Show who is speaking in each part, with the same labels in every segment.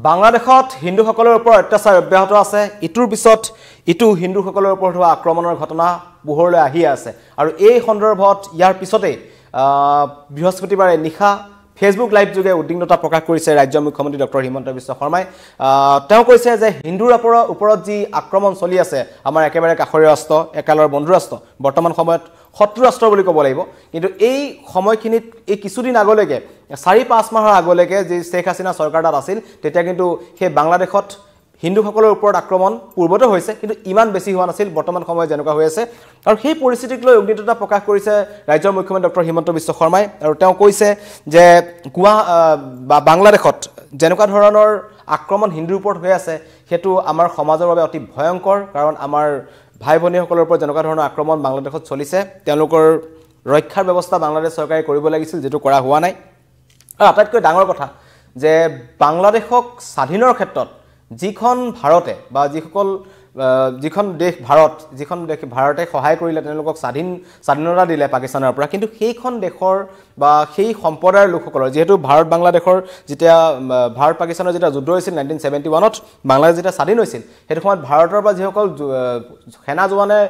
Speaker 1: বাংলাদেশত হিন্দুসকলৰ ওপৰত অত্যাচাৰ অব্যাহত আছে ইটোৰ পিছত ইটো হিন্দুসকলৰ ওপৰত হোৱা আক্ৰমণৰ ঘটনা পোহৰলৈ আহি আছে আৰু এই সন্দৰ্ভত ইয়াৰ পিছতে বৃহস্পতিবাৰে নিশা ফেসবুক লাইভ যোগে উদ্বিগ্নতা প্ৰকাশ কৰিছে ৰাজ্যৰ মুখ্যমন্ত্ৰী ডক্টৰ হিমন্ত বিশ্ব শৰ্মাই তেওঁ কৈছে যে হিন্দুৰ ওপৰত যি আক্ৰমণ চলি আছে আমাৰ একেবাৰে কাষৰীয়া ৰাষ্ট্ৰ একালৰ বন্ধু ৰাষ্ট্ৰ বৰ্তমান সময়ত শত্ৰু ৰাষ্ট্ৰ বুলি ক'ব লাগিব কিন্তু এই সময়খিনিত এই কিছুদিন আগলৈকে 4-5 মাহৰ আগলৈকে যে শেখ হাসিনা চৰকাৰদাত আছিল তেতিয়া কিন্তু সেই বাংলাদেশত হিন্দুসকলৰ ওপৰত আক্ৰমণ পূৰ্বতে হৈছে কিন্তু ইমান বেছি হোৱা নাছিল বৰ্তমান সময়ত যেনেকুৱা হৈ আছে আৰু সেই পৰিস্থিতিক লৈ উদ্বিগ্নতা প্ৰকাশ কৰিছে ৰাজ্যৰ মুখ্যমন্ত্ৰী ডক্টৰ হিমন্ত বিশ্ব শৰ্মাই আৰু তেওঁ কৈছে যে বাংলাদেশত যেনেকুৱা ধৰণৰ আক্ৰমণ হিন্দুৰ ওপৰত হৈ আছে হেতু আমাৰ সমাজৰ বাবে অতি ভয়ংকৰ কাৰণ আমাৰ ভাই ভনীসকলৰ ওপৰত যেনেকুৱা ধৰণৰ আক্ৰমণ বাংলাদেশত চলিছে তেওঁলোকৰ ৰক্ষাৰ ব্যৱস্থা বাংলাদেশ চৰকাৰে কৰিব লাগিছিল যেটো কৰা হোৱা নাই আৰু আটাইতকৈ ডাঙৰ কথা যে বাংলাদেশক স্বাধীনৰ ক্ষেত্ৰত যিখন ভাৰতে বা যিখন দেশ ভাৰতে সহায় কৰিলে তেওঁলোকক স্বাধীনতা দিলে পাকিস্তানৰ পৰা কিন্তু সেইখন দেশৰ বা সেই সম্প্ৰদায়ৰ লোকসকলৰ যেহেতু ভাৰত বাংলাদেশৰ যেতিয়া ভাৰত পাকিস্তানৰ যেতিয়া যুদ্ধ হৈছিল 1971ত বাংলাদেশ যেতিয়া স্বাধীন হৈছিল সেই সময়ত ভাৰতৰ পৰা যিসকল সেনা জোৱানে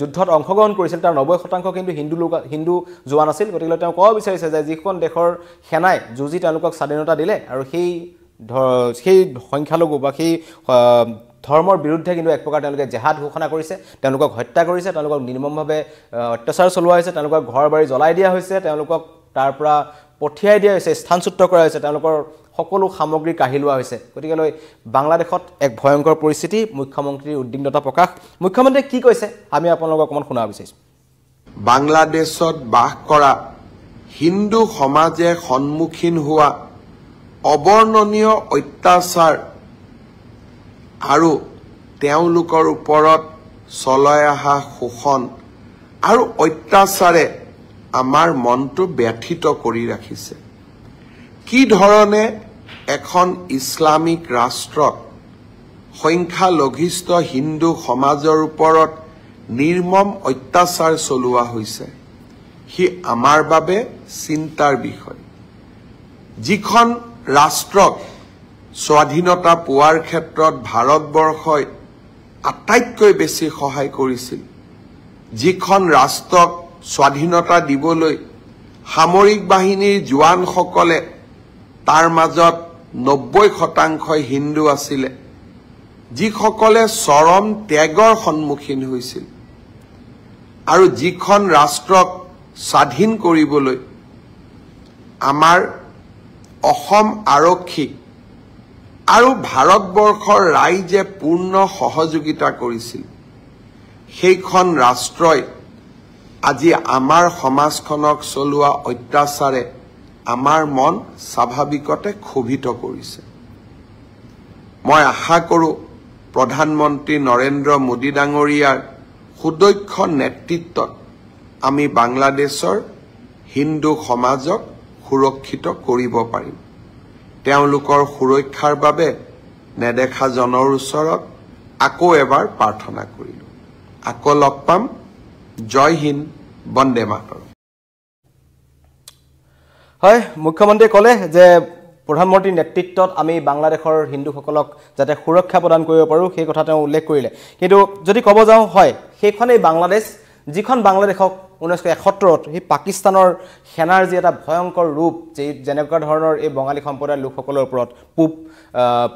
Speaker 1: যুদ্ধত অংশগ্ৰহণ কৰিছিল তাৰ 90% কিন্তু হিন্দু জোৱান আছিল গতিকে তেওঁ ক'ব বিচাৰিছে যে যিখন দেশৰ সেনাই যুঁজি তেওঁলোকক স্বাধীনতা দিলে আৰু সেই সংখ্যালঘু বা সেই ধৰ্মৰ বিৰুদ্ধে কিন্তু এক প্ৰকাৰ তেওঁলোকে জেহাদ ঘোষণা কৰিছে তেওঁলোকক হত্যা কৰিছে তেওঁলোকক নিৰ্মমভাৱে অত্যাচাৰ চলোৱা হৈছে তেওঁলোকক ঘৰ বাৰী জ্বলাই দিয়া হৈছে তেওঁলোকক তাৰ পৰা পঠিয়াই দিয়া হৈছে স্থানচ্যুত কৰা হৈছে তেওঁলোকৰ সকলো সামগ্ৰী কাঢ়ি লোৱা হৈছে গতিকে বাংলাদেশত এক ভয়ংকৰ পৰিস্থিতি মুখ্যমন্ত্ৰীৰ উদ্বিগ্নতা প্ৰকাশ মুখ্যমন্ত্ৰীয়ে কি কৈছে আমি আপোনালোকক অকমান শুনাব বিচাৰিছো
Speaker 2: বাংলাদেশত বাস কৰা হিন্দু সমাজে সন্মুখীন হোৱা অবৰ্ণনীয় অত্যাচাৰ আৰু তেওঁলোকৰ ওপৰত চলাই অহা শোষণ আৰু অত্যাচাৰে আমাৰ মনটো ব্যথিত কৰি ৰাখিছে কি ধৰণে এখন ইছলামিক ৰাষ্ট্ৰত সংখ্যালঘিষ্ঠ হিন্দু সমাজৰ ওপৰত নিৰ্মম অত্যাচাৰ চলোৱা হৈছে হি আমাৰ বাবে চিন্তাৰ বিষয় যিখন ৰাষ্ট্ৰক স্বাধীনতা পোৱাৰ ক্ষেত্ৰত ভাৰতবৰ্ষই আটাইতকৈ বেছি সহায় কৰিছিল যিখন ৰাষ্ট্ৰক স্বাধীনতা দিবলৈ সামৰিক বাহিনীৰ জোৱানসকলে তাৰ মাজত 90% হিন্দু আছিল যিসকলে চৰম ত্যাগৰ সন্মুখীন হৈছিল আৰু যিখন ৰাষ্ট্ৰক স্বাধীন কৰিবলৈ আমাৰ অসম আৰক্ষীক আৰু ভাৰতবৰ্ষৰ ৰাইজে পূৰ্ণ সহযোগিতা কৰিছিল সেইখন ৰাষ্ট্ৰই আজি আমাৰ সমাজখনক চলোৱা অত্যাচাৰে আমাৰ মন স্বাভাৱিকতে ক্ষোভিত কৰিছে মই আশা কৰোঁ প্ৰধানমন্ত্ৰী নৰেন্দ্ৰ মোদী ডাঙৰীয়াৰ সুদক্ষ নেতৃত্বত আমি বাংলাদেশৰ হিন্দু সমাজক সুৰক্ষিত কৰিব পাৰিম তেওঁলোকৰ সুৰক্ষাৰ বাবে নেদেখা জনৰ ওচৰত আকৌ এবাৰ প্ৰাৰ্থনা কৰিলো আকৌ লগ পাম জয় হিন্দ বন্দে মাতৰম
Speaker 1: হয় মুখ্যমন্ত্ৰীয়ে ক'লে যে প্ৰধানমন্ত্ৰীৰ নেতৃত্বত আমি বাংলাদেশৰ হিন্দুসকলক যাতে সুৰক্ষা প্ৰদান কৰিব পাৰোঁ সেই কথা তেওঁ উল্লেখ কৰিলে কিন্তু যদি ক'ব যাওঁ হয় সেইখনেই বাংলাদেশ যিখন বাংলাদেশক 1971ত সেই পাকিস্তানৰ সেনাৰ যি এটা ভয়ংকৰ ৰূপ যেনেকুৱা ধৰণৰ এই বঙালী সম্প্ৰদায়ৰ লোকসকলৰ ওপৰত পূব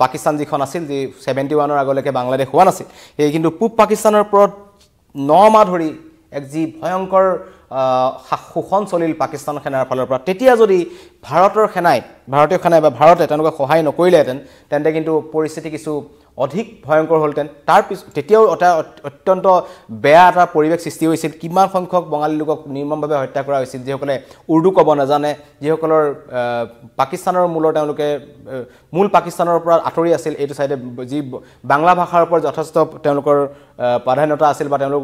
Speaker 1: পাকিস্তান যিখন আছিল যি 71ৰ আগলৈকে বাংলাদেশ হোৱা নাছিল এই কিন্তু পূব পাকিস্তানৰ ওপৰত 9 মাহ ধৰি এক যি ভয়ংকৰ শোষণ চলিল পাকিস্তান সেনাৰ ফালৰ পৰা তেতিয়া যদি ভাৰতীয় সেনাই বা ভাৰতে তেওঁলোকক সহায় নকৰিলেহেঁতেন তেন্তে কিন্তু পৰিস্থিতি কিছু অধিক ভয়ংকৰ হ'লতেন তাৰ তেতিয়াও এটা অত্যন্ত বেয়া এটা পৰিৱেশ সৃষ্টি হৈছিল কিমান সংখ্যক বঙালী লোকক নিৰ্মমভাৱে হত্যা কৰা হৈছিল যিসকলে উৰ্দু ক'ব নাজানে যিসকলৰ পাকিস্তানৰ মূল পাকিস্তানৰ পৰা আঁতৰি আছিল এইটো চাইডে যি বাংলা ভাষাৰ ওপৰত যথেষ্ট তেওঁলোকৰ প্ৰাধান্যতা আছিল বা তেওঁলোক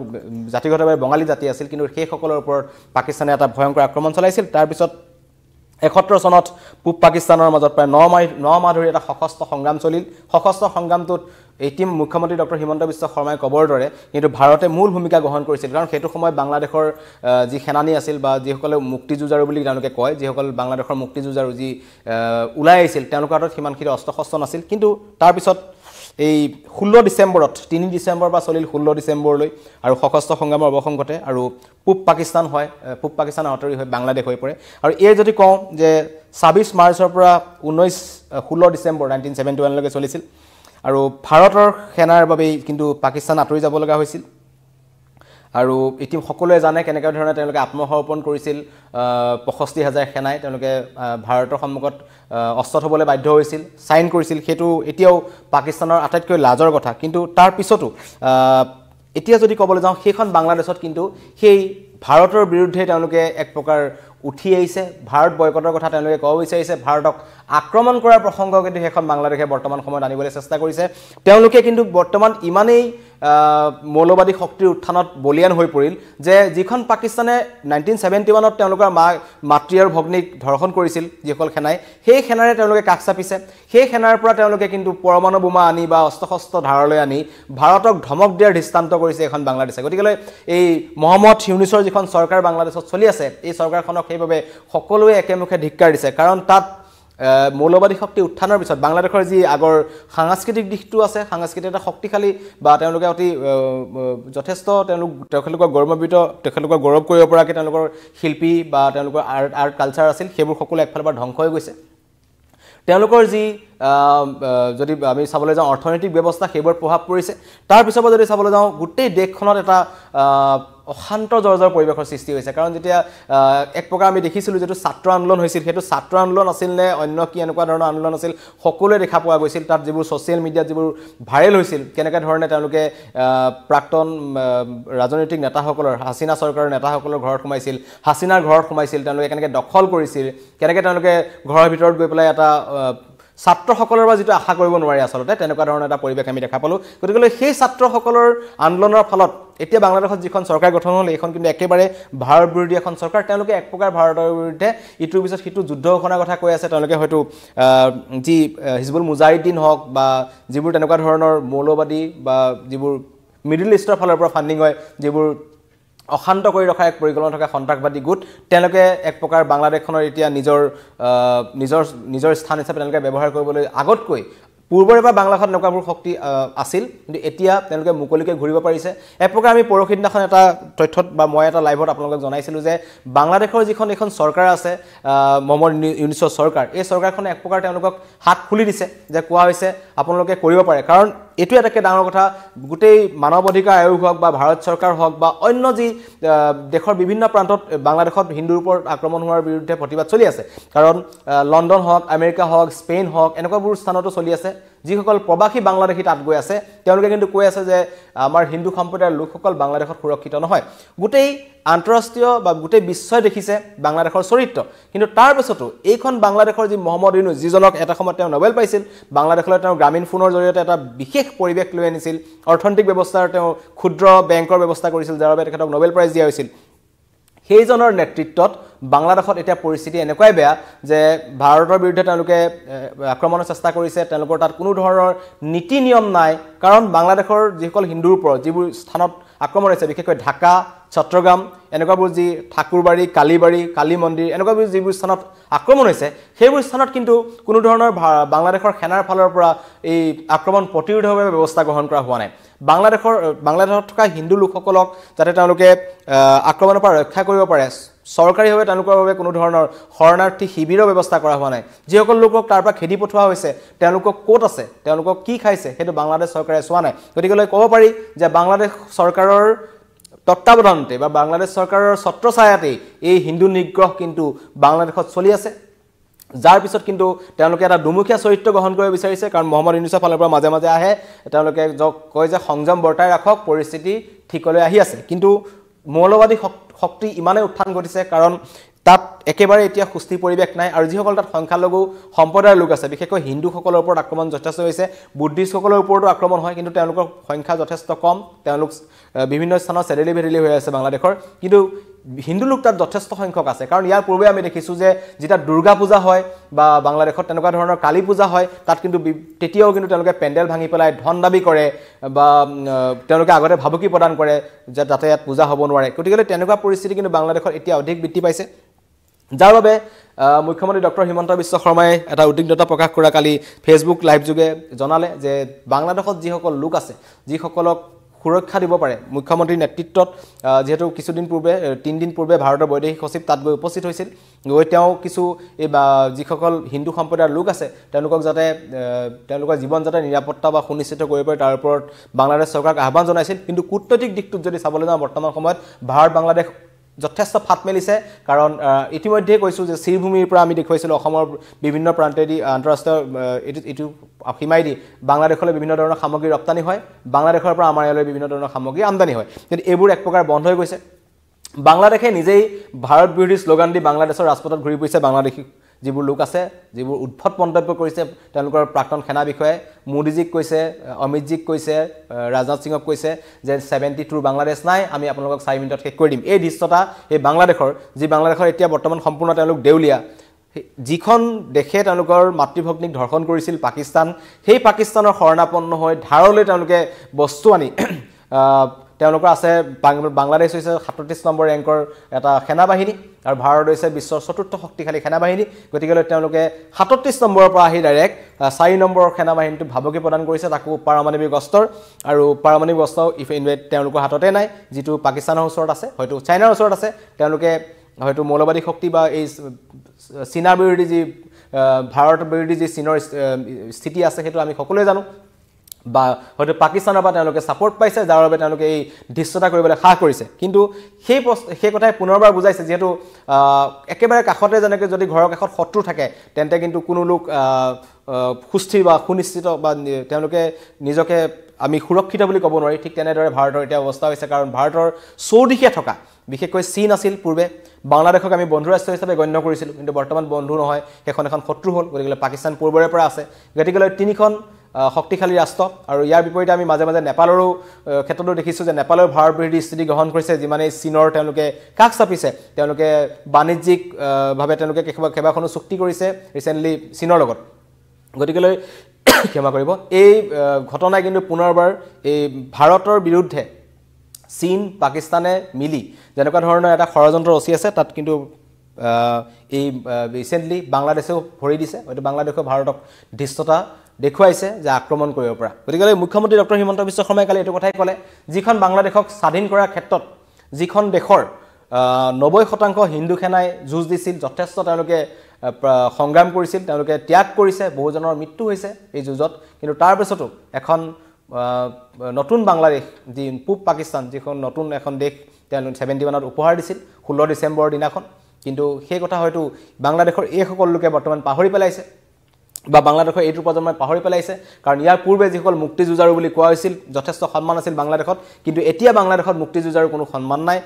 Speaker 1: জাতিগতভাৱে বঙালী জাতি আছিল কিন্তু সেইসকলৰ ওপৰত পাকিস্তানে এটা ভয়ংকৰ আক্ৰমণ চলাইছিল তাৰপিছত 71 চনত পূব পাকিস্তানৰ মাজত প্ৰায় 9 মাহ ধৰি এটা সশস্ত্ৰ সংগ্ৰাম চলিল সশস্ত্ৰ সংগ্ৰামটোত এটিম মুখ্যমন্ত্ৰী ডক্টৰ হিমন্ত বিশ্ব শৰ্মাই কবৰ দৰে কিন্তু ভাৰতে মূল ভূমিকা গ্ৰহণ কৰিছিল কাৰণ সেইটো সময়ত বাংলাদেশৰ যি সেনানী আছিল বা যিসকলে মুক্তিযুঁজাৰু বুলি তেওঁলোকে কয় যিসকল বাংলাদেশৰ মুক্তিযুঁজাৰু যি ওলাই আহিছিল তেওঁলোকৰ হাতত সিমানখিনি অস্ত্ৰ শস্ত্ৰ নাছিল কিন্তু তাৰ পিছত এই 16 ডিসেম্বৰত 3 ডিসেম্বৰ বা চলিল 16 ডিসেম্বৰলৈ আৰু সশস্ত্ৰ সংগ্ৰামৰ অৱসান ঘটে আৰু পূব পাকিস্তান হয় পূব পাকিস্তান আঁতৰি হৈ বাংলাদেশ হৈ পৰে আৰু এই যদি কওঁ যে 26 মাৰ্চৰ পৰা 16 ডিসেম্বৰ 1971 লৈকে চলিছিল আৰু ভাৰতৰ সেনাৰ বাবে কিন্তু পাকিস্তান আঁতৰি যাব লগা হৈছিল আৰু ইতিম সকলোৱে জানে কেনেকা ধৰণে তেওঁলোকে আত্মসমৰ্পণ কৰিছিল 65000 সেনাই তেওঁলোকে ভাৰতৰ সন্মুখত অস্ত্ৰ হ'বলৈ বাধ্য হৈছিল সাইন কৰিছিল হেতু এতিয়াও পাকিস্তানৰ আটাইতকৈ লাজৰ কথা কিন্তু তাৰ পিছতো এতিয়া যদি ক'বলৈ যাওঁ সেইখন বাংলাদেশত কিন্তু সেই ভাৰতৰ বিৰুদ্ধে তেওঁলোকে এক প্ৰকাৰ উঠি আহিছে ভাৰত বয়কটৰ কথা তেওঁলোকে ক'ব বিচাৰিছে ভাৰতক আক্ৰমণ কৰাৰ প্ৰসংগ কিন্তু সেইখন বাংলাদেশে বৰ্তমান সময়ত আনিবলৈ চেষ্টা কৰিছে তেওঁলোকে কিন্তু বৰ্তমান ইমানেই মৌলবাদী শক্তিৰ উত্থানত বলিয়ান হৈ পৰিল যে যিখন পাকিস্তানে 1971ত তেওঁলোকৰ মাতৃ আৰু ভগ্নীক ধৰ্ষণ কৰিছিল যিসকল সেনাই সেই সেনাৰে তেওঁলোকে কাষ চাপিছে সেই সেনাৰ পৰা তেওঁলোকে কিন্তু পৰমাণু বোমা আনি বা অস্ত্ৰ ধাৰলৈ আনি ভাৰতক ধমক দিয়াৰ দৃষ্টান্ত কৰিছে এখন বাংলাদেশে গতিকে এই মহম্মদ ইউনুছৰ যিখন চৰকাৰ বাংলাদেশত চলি আছে এই চৰকাৰখনক সেইভাবে সকলোৱে একেমুখে ধিক্কাৰ দিছে কাৰণ তাত মৌলবাদী শক্তি উত্থানৰ পিছত বাংলাদেশৰ যি আগৰ সাংস্কৃতিক দিশটো আছে সাংস্কৃতিক এটা শক্তিশালী বা তেওঁলোকে অতি যথেষ্ট তেওঁলোকৰ গৌৰৱান্বিত তেওঁলোকৰ গৌৰৱ কৰিব পৰাকৈ তেওঁলোকৰ শিল্পী বা তেওঁলোকৰ আৰ্ট কালচাৰ আছিল সেইবোৰ সকলো একফালৰ পৰা ধ্বংস হৈ গৈছে তেওঁলোকৰ যি যদি আমি চাবলৈ যাওঁ অৰ্থনৈতিক ব্যৱস্থা সেইবোৰ প্ৰভাৱ পৰিছে তাৰ পিছৰ পৰা যদি চাবলৈ যাওঁ গোটেই দেশখনত এটা অশান্ত জৰ্জৰ পৰিৱেশৰ সৃষ্টি হৈছে কাৰণ যেতিয়া এক প্ৰকাৰ আমি দেখিছিলোঁ যেটো ছাত্ৰ আন্দোলন হৈছিল হেতু ছাত্ৰ আন্দোলন আছিল নে অন্য কি এনেকুৱা ধৰণৰ আন্দোলন আছিল সকলোৱে দেখা পোৱা গৈছিল তাত যিবোৰ সোশ্যাল মিডিয়াত যিবোৰ ভাইৰেল হৈছিল কেনেকা ধৰণে তেওঁলোকে প্ৰাক্তন ৰাজনৈতিক নেতাসকলৰ হাসিনা চৰকাৰৰ নেতাসকলৰ ঘৰত সোমাইছিল হাসিনাৰ ঘৰত সোমাইছিল তেওঁলোকে কেনেকে দখল কৰিছিল কেনেকে তেওঁলোকে ঘৰৰ ভিতৰত গৈ পেলাই এটা ছাত্ৰসকলৰ বা যেটো আশা কৰিব নোৱাৰি আচলতে তেনেকুৱা ধৰণৰ এটা পৰিৱেশ আমি দেখা পালো গতিকে সেই ছাত্ৰসকলৰ আন্দোলনৰ ফলত এতিয়া বাংলাদেশত যিখন চৰকাৰ গঠন হ'ল এইখন কিন্তু একেবাৰে ভাৰত বিৰোধী এখন চৰকাৰ তেওঁলোকে এক প্ৰকাৰ ভাৰতৰ বিৰুদ্ধে ইটোৰ পিছত সিটো যুদ্ধ ঘোষণাৰ কথা কৈ আছে তেওঁলোকে হয়তো যি হিজবুল মুজাহিদিন হওক বা যিবোৰ তেনেকুৱা ধৰণৰ মৌলবাদী বা যিবোৰ মিডল ইষ্টৰ ফালৰ পৰা ফান্ডিং হয় যিবোৰ অশান্ত কৰি ৰখা এক পৰিকল্পনা থকা সন্ত্ৰাসবাদী গোট তেওঁলোকে এক প্ৰকাৰ বাংলাদেশখনৰ এতিয়া নিজৰ স্থান হিচাপে তেওঁলোকে ব্যৱহাৰ কৰিবলৈ আগতকৈ পূৰ্বৰে পৰা বাংলাদেশত নকাবোৰ শক্তি আছিল কিন্তু এতিয়া তেওঁলোকে মুকলিকে ঘূৰিব পাৰিছে এক প্ৰকাৰ আমি পৰখি দিনাখন এটা তথ্যত বা মই এটা লাইভত আপোনালোকক জনাইছিলোঁ যে বাংলাদেশৰ যিখন এখন চৰকাৰ আছে মহম্মদ ইউনুছৰ চৰকাৰ এই চৰকাৰখনে এক প্ৰকাৰ তেওঁলোকক হাত খুলি দিছে যে কোৱা হৈছে আপোনালোকে কৰিব পাৰে কাৰণ এটো এটাকে ডাঙৰ কথা গোটেই মানৱ অধিকাৰ আয়োগ হওক বা ভাৰত চৰকাৰ হওক বা অন্য যি দেশৰ বিভিন্ন প্ৰান্তত বাংলাদেশত হিন্দুৰ ওপৰত আক্ৰমণ হোৱাৰ বিৰুদ্ধে প্ৰতিবাদ চলি আছে কাৰণ লণ্ডন হওক আমেৰিকা হওক স্পেইন হওক এনেকুৱাবোৰ স্থানতো চলি আছে যিসকল প্ৰবাসী বাংলাদেশী তাত গৈ আছে তেওঁলোকে কিন্তু কৈ আছে যে আমাৰ হিন্দু সম্প্ৰদায়ৰ লোকসকল বাংলাদেশত সুৰক্ষিত নহয় গোটেই আন্তঃৰাষ্ট্ৰীয় বা গোটেই বিশ্বই দেখিছে বাংলাদেশৰ চৰিত্ৰ কিন্তু তাৰ পিছতো এইখন বাংলাদেশৰ যি মহম্মদ ইউনুছ যিজনক এটা সময়ত তেওঁ নোবেল পাইছিল বাংলাদেশলৈ তেওঁ গ্ৰামীণ ফোনৰ জৰিয়তে এটা বিশেষ পৰিৱেশ লৈ আনিছিল অৰ্থনৈতিক ব্যৱস্থাৰ তেওঁ ক্ষুদ্ৰ বেংকৰ ব্যৱস্থা কৰিছিল যাৰ বাবে তেখেতক নোবেল প্ৰাইজ দিয়া হৈছিল সেইজনৰ নেতৃত্বত বাংলাদেশত এতিয়া পৰিস্থিতি এনেকুৱাই বেয়া যে ভাৰতৰ বিৰুদ্ধে তেওঁলোকে আক্ৰমণৰ চেষ্টা কৰিছে তেওঁলোকৰ তাত কোনো ধৰণৰ নীতি নিয়ম নাই কাৰণ বাংলাদেশৰ যিসকল হিন্দুৰ ওপৰত যিবোৰ স্থানত আক্ৰমণ হৈছে বিশেষকৈ ঢাকা চট্টগ্ৰাম এনেকুৱাবোৰ যি ঠাকুৰবাৰী কালীবাৰী কালী মন্দিৰ এনেকুৱাবোৰ যিবোৰ স্থানত আক্ৰমণ হৈছে সেইবোৰ স্থানত কিন্তু কোনো ধৰণৰ বাংলাদেশৰ সেনাৰ ফালৰ পৰা এই আক্ৰমণ প্ৰতিৰোধৰ বাবে ব্যৱস্থা গ্ৰহণ কৰা হোৱা নাই বাংলাদেশত থকা হিন্দু লোকসকলক যাতে তেওঁলোকে আক্ৰমণৰ পৰা ৰক্ষা কৰিব পাৰে চৰকাৰীভাৱে তেওঁলোকৰ বাবে কোনো ধৰণৰ শৰণাৰ্থী শিবিৰৰ ব্যৱস্থা কৰা হোৱা নাই যিসকল লোকক তাৰ পৰা খেদি পঠোৱা হৈছে তেওঁলোকক ক'ত আছে তেওঁলোকক কি খাইছে সেইটো বাংলাদেশ চৰকাৰে চোৱা নাই গতিকে ক'ব পাৰি যে বাংলাদেশ চৰকাৰৰ তত্ত্বাৱধানতে বা বাংলাদেশ চৰকাৰৰ ছত্ৰছায়াতেই এই হিন্দু নিগ্ৰহ কিন্তু বাংলাদেশত চলি আছে যাৰ পিছত কিন্তু তেওঁলোকে এটা দুমুখীয়া চৰিত্ৰ গ্ৰহণ কৰিব বিচাৰিছে কাৰণ মহম্মদ ইউনুছৰ ফালৰ পৰা মাজে মাজে আহে তেওঁলোকে কয় যে সংযম বৰ্তাই ৰাখক পৰিস্থিতি ঠিকলৈ আহি আছে কিন্তু মৌলবাদী শক্তি ইমানে উত্থান ঘটিছে কাৰণ তাত একেবাৰে এতিয়া সুস্থিৰ পৰিৱেশ নাই আৰু যিসকল তাত সংখ্যালঘু সম্প্ৰদায়ৰ লোক আছে বিশেষকৈ হিন্দুসকলৰ ওপৰত আক্ৰমণ যথেষ্ট হৈছে বুদ্ধিষ্টসকলৰ ওপৰতো আক্ৰমণ হয় কিন্তু তেওঁলোকৰ সংখ্যা যথেষ্ট কম তেওঁলোক বিভিন্ন স্থানত চেডেলি ভেডেলি হৈ আছে বাংলাদেশৰ কিন্তু হিন্দু লোক তাত যথেষ্ট সংখ্যক আছে কাৰণ ইয়াৰ পূৰ্বে আমি দেখিছোঁ যে যেতিয়া দুৰ্গা পূজা হয় বা বাংলাদেশত তেনেকুৱা ধৰণৰ কালী পূজা হয় তাত কিন্তু তেতিয়াও কিন্তু তেওঁলোকে পেণ্ডেল ভাঙি পেলাই ধন দাবী কৰে বা তেওঁলোকে আগতে ভাবুকি প্ৰদান কৰে যে যাতে ইয়াত পূজা হ'ব নোৱাৰে গতিকে তেনেকুৱা পৰিস্থিতি কিন্তু বাংলাদেশত এতিয়া অধিক বৃদ্ধি পাইছে যাৰ বাবে মুখ্যমন্ত্ৰী ডক্টৰ হিমন্ত বিশ্ব শৰ্মাই এটা উদ্বিগ্নতা প্ৰকাশ কৰা কালি ফেচবুক লাইভ যোগে জনালে যে বাংলাদেশত যিসকল লোক আছে যিসকলক সুৰক্ষা দিব পাৰে মুখ্যমন্ত্ৰীৰ নেতৃত্বত যেহেতু কিছুদিন পূৰ্বে 3 দিন পূৰ্বে ভাৰতৰ বৈদেশিক সচিব তাত গৈ উপস্থিত হৈছিল গৈ তেওঁ কিছু এই যিসকল হিন্দু সম্প্ৰদায়ৰ লোক আছে তেওঁলোকক যাতে তেওঁলোকৰ জীৱন যাতে নিৰাপত্তা বা সুনিশ্চিত কৰিব পাৰে তাৰ ওপৰত বাংলাদেশ চৰকাৰক আহ্বান জনাইছিল কিন্তু কূটনৈতিক দিশটোত যদি চাবলৈ যাওঁ বৰ্তমান সময়ত ভাৰত বাংলাদেশ যথেষ্ট ফাট মেলিছে কাৰণ ইতিমধ্যে কৈছোঁ যে শ্ৰীভূমিৰ পৰা আমি দেখুৱাইছিলোঁ অসমৰ বিভিন্ন প্ৰান্তেদি আন্তঃৰাষ্ট্ৰীয় এইটো সীমাইদি বাংলাদেশলৈ বিভিন্ন ধৰণৰ সামগ্ৰী ৰপ্তানি হয় বাংলাদেশৰ পৰা আমাৰ ইয়ালৈ বিভিন্ন ধৰণৰ সামগ্ৰী আমদানি হয় কিন্তু এইবোৰ এক প্ৰকাৰ বন্ধ হৈ গৈছে বাংলাদেশে নিজেই ভাৰত বিৰোধী শ্লোগান দি বাংলাদেশৰ ৰাজপথত ঘূৰি ফুৰিছে বাংলাদেশী যিবোৰ লোক আছে যিবোৰ উদ্ভট মন্তব্য কৰিছে তেওঁলোকৰ প্ৰাক্তন সেনা বিষয়ে মোদীজীক কৈছে অমিতজীক কৈছে ৰাজনাথ সিঙক কৈছে যে 72 বাংলাদেশ নাই আমি আপোনালোকক 4 মিনিটত শেষ কৰি দিম এই দৃশ্যটা এই বাংলাদেশৰ যি বাংলাদেশৰ এতিয়া বৰ্তমান সম্পূৰ্ণ তেওঁলোক দেউলিয়া যিখন দেশে তেওঁলোকৰ মাতৃভগ্নীক ধৰ্ষণ কৰিছিল পাকিস্তান সেই পাকিস্তানৰ শৰণাপন্ন হৈ ধাৰলৈ তেওঁলোকে বস্তু আনি তেওঁলোকৰ আছে বাংলাদেশ হৈছে 37 নম্বৰ ৰেংকৰ এটা সেনাবাহিনী আৰু ভাৰত হৈছে বিশ্বৰ চতুৰ্থ শক্তিশালী সেনাবাহিনী গতিকে তেওঁলোকে 37 নম্বৰৰ পৰা আহি ডাইৰেক্ট 4 নম্বৰৰ সেনাবাহিনীটো ভাবুকি প্ৰদান কৰিছে তাকো পাৰমাণৱিক অস্ত্ৰ আৰু পাৰমাণৱিক অস্ত্ৰ তেওঁলোকৰ হাততে নাই যিটো পাকিস্তানৰ ওচৰত আছে হয়তো চাইনাৰ ওচৰত আছে তেওঁলোকে হয়তো মৌলবাদী শক্তি বা এই চীনা বিৰোধী যি ভাৰত বিৰোধী যি চীনৰ স্থিতি আছে সেইটো আমি সকলোৱে জানো বা হয়তো পাকিস্তানৰ পৰা তেওঁলোকে সাপোৰ্ট পাইছে যাৰ বাবে তেওঁলোকে এই দৃশ্যটা কৰিবলৈ সাহ কৰিছে কিন্তু সেই কথাই পুনৰবাৰ বুজাইছে যেহেতু একেবাৰে কাষতে যেনেকৈ যদি ঘৰৰ কাষত শত্ৰু থাকে তেন্তে কিন্তু কোনো লোক সুস্থিৰ বা সুনিশ্চিত বা তেওঁলোকে নিজকে আমি সুৰক্ষিত বুলি ক'ব নোৱাৰি ঠিক তেনেদৰে ভাৰতৰ এতিয়া অৱস্থা হৈছে কাৰণ ভাৰতৰ চৌদিশে থকা বিশেষকৈ চীন আছিল পূৰ্বে বাংলাদেশক আমি বন্ধু ৰাষ্ট্ৰ হিচাপে গণ্য কৰিছিলোঁ কিন্তু বৰ্তমান বন্ধু নহয় সেইখন এখন শত্ৰু হ'ল গতিকে পাকিস্তান পূৰ্বৰে পৰা আছে গতিকে তিনিখন শক্তিশালী ৰাষ্ট্ৰ আৰু ইয়াৰ বিপৰীতে আমি মাজে মাজে নেপালৰো ক্ষেত্ৰতো দেখিছোঁ যে নেপালৰ ভাৰত বিৰোধী স্থিতি গ্ৰহণ কৰিছে যিমানে চীনৰ তেওঁলোকে কাষ চাপিছে তেওঁলোকে বাণিজ্যিক ভাৱে তেওঁলোকে কেইবাখনো চুক্তি কৰিছে ৰিসেন্টলি চীনৰ লগত গতিকে ক্ষমা কৰিব এই ঘটনাই কিন্তু পুনৰবাৰ এই ভাৰতৰ বিৰুদ্ধে চীন পাকিস্তানে মিলি যেনেকুৱা ধৰণৰ এটা ষড়যন্ত্ৰ ৰচি আছে তাত কিন্তু এই ৰিসেন্টলি বাংলাদেশেও ভৰি দিছে হয়তো বাংলাদেশে ভাৰতক দৃশ্যতা দেখুৱাইছে যে আক্ৰমণ কৰিব পৰা গতিকে মুখ্যমন্ত্ৰী ডক্টৰ হিমন্ত বিশ্ব শৰ্মাই কালি এইটো কথাই ক'লে যিখন বাংলাদেশক স্বাধীন কৰাৰ ক্ষেত্ৰত যিখন দেশৰ 90% হিন্দু সেনাই যুঁজ দিছিল যথেষ্ট তেওঁলোকে সংগ্ৰাম কৰিছিল তেওঁলোকে ত্যাগ কৰিছে বহুজনৰ মৃত্যু হৈছে এই যুঁজত কিন্তু তাৰ পিছতো এখন নতুন বাংলাদেশ যি পূব পাকিস্তান যিখন নতুন এখন দেশ তেওঁলোকে 71ত উপহাৰ দিছিল 16 ডিচেম্বৰৰ দিনাখন কিন্তু সেই কথা হয়তো বাংলাদেশৰ এই সকল লোকে বৰ্তমান পাহৰি পেলাইছে বা বাংলাদেশৰ এইটো প্ৰজন্মই পাহৰি পেলাইছে কাৰণ ইয়াৰ পূৰ্বে যিসকল মুক্তিযুঁজাৰু বুলি কোৱা হৈছিল যথেষ্ট সন্মান আছিল বাংলাদেশত কিন্তু এতিয়া বাংলাদেশত মুক্তিযুঁজাৰুৰ কোনো সন্মান নাই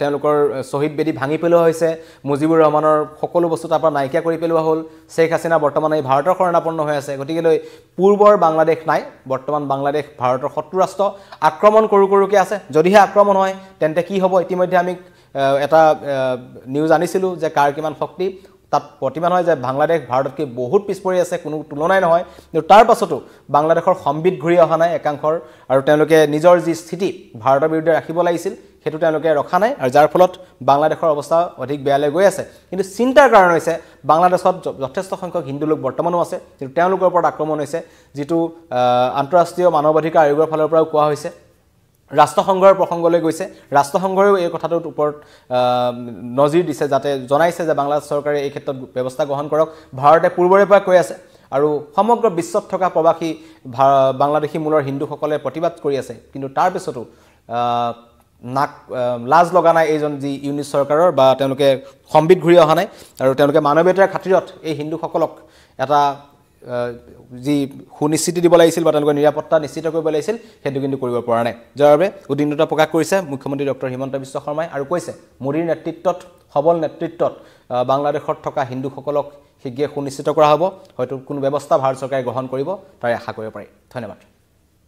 Speaker 1: তেওঁলোকৰ শহীদ বেদী ভাঙি পেলোৱা হৈছে মুজিবুৰ ৰহমানৰ সকলো বস্তু তাৰ পৰা নাইকিয়া কৰি পেলোৱা হ'ল শেখ হাছিনা বৰ্তমান এই ভাৰতৰ শৰণাপন্ন হৈ আছে গতিকে পূৰ্বৰ বাংলাদেশ নাই বৰ্তমান বাংলাদেশ ভাৰতৰ শত্ৰু ৰাষ্ট্ৰ আক্ৰমণ কৰোকে আছে যদিহে আক্ৰমণ হয় তেন্তে কি হ'ব ইতিমধ্যে আমি এটা নিউজ আনিছিলোঁ যে কাৰ কিমান শক্তি তাত প্ৰতিমান হয় যে বাংলাদেশ ভাৰততকৈ বহুত পিছপৰি আছে কোনো তুলনাই নহয় কিন্তু তাৰ পাছতো বাংলাদেশৰ সম্বিত ঘূৰি অহা নাই একাংশৰ আৰু তেওঁলোকে নিজৰ যি স্থিতি ভাৰতৰ বিৰুদ্ধে ৰাখিব লাগিছিল সেইটো তেওঁলোকে ৰখা নাই আৰু যাৰ ফলত বাংলাদেশৰ অৱস্থা অধিক বেয়ালৈ গৈ আছে কিন্তু চিন্তাৰ কাৰণ হৈছে বাংলাদেশত যথেষ্ট সংখ্যক হিন্দু লোক বৰ্তমানো আছে কিন্তু তেওঁলোকৰ ওপৰত আক্ৰমণ হৈছে যিটো আন্তঃৰাষ্ট্ৰীয় মানৱ অধিকাৰ আয়োগৰ ফালৰ পৰাও কোৱা হৈছে ৰাষ্ট্ৰসংঘৰ প্ৰসংগলৈ গৈছে ৰাষ্ট্ৰসংঘৰেও এই কথাটোৰ ওপৰত নজিৰ দিছে যাতে জনাইছে যে বাংলাদেশ চৰকাৰে এই ক্ষেত্ৰত ব্যৱস্থা গ্ৰহণ কৰক ভাৰতে পূৰ্বৰে পৰা কৈ আছে আৰু সমগ্ৰ বিশ্বত থকা প্ৰবাসী বাংলাদেশী মূলৰ হিন্দুসকলে প্ৰতিবাদ কৰি আছে কিন্তু তাৰ পিছতো লাজ লগা নাই এইজন যি ইউনিট চৰকাৰৰ বা তেওঁলোকে সম্বিত ঘূৰি অহা নাই আৰু তেওঁলোকে মানৱীয়তাৰ খাতিৰত এই হিন্দুসকলক এটা যি সুনিশ্চিতি দিব লাগিছিল বা তেওঁলোকৰ নিৰাপত্তা নিশ্চিত কৰিব লাগিছিল সেইটো কিন্তু কৰিব পৰা নাই যাৰ বাবে উদ্বিগ্নতা প্ৰকাশ কৰিছে মুখ্যমন্ত্ৰী ডক্টৰ হিমন্ত বিশ্ব শৰ্মাই আৰু কৈছে মোদীৰ নেতৃত্বত সবল নেতৃত্বত বাংলাদেশত থকা হিন্দুসকলক শীঘ্ৰে সুনিশ্চিত কৰা হ'ব হয়তো কোনো ব্যৱস্থা ভাৰত চৰকাৰে গ্ৰহণ কৰিব তাৰ আশা কৰিব পাৰি ধন্যবাদ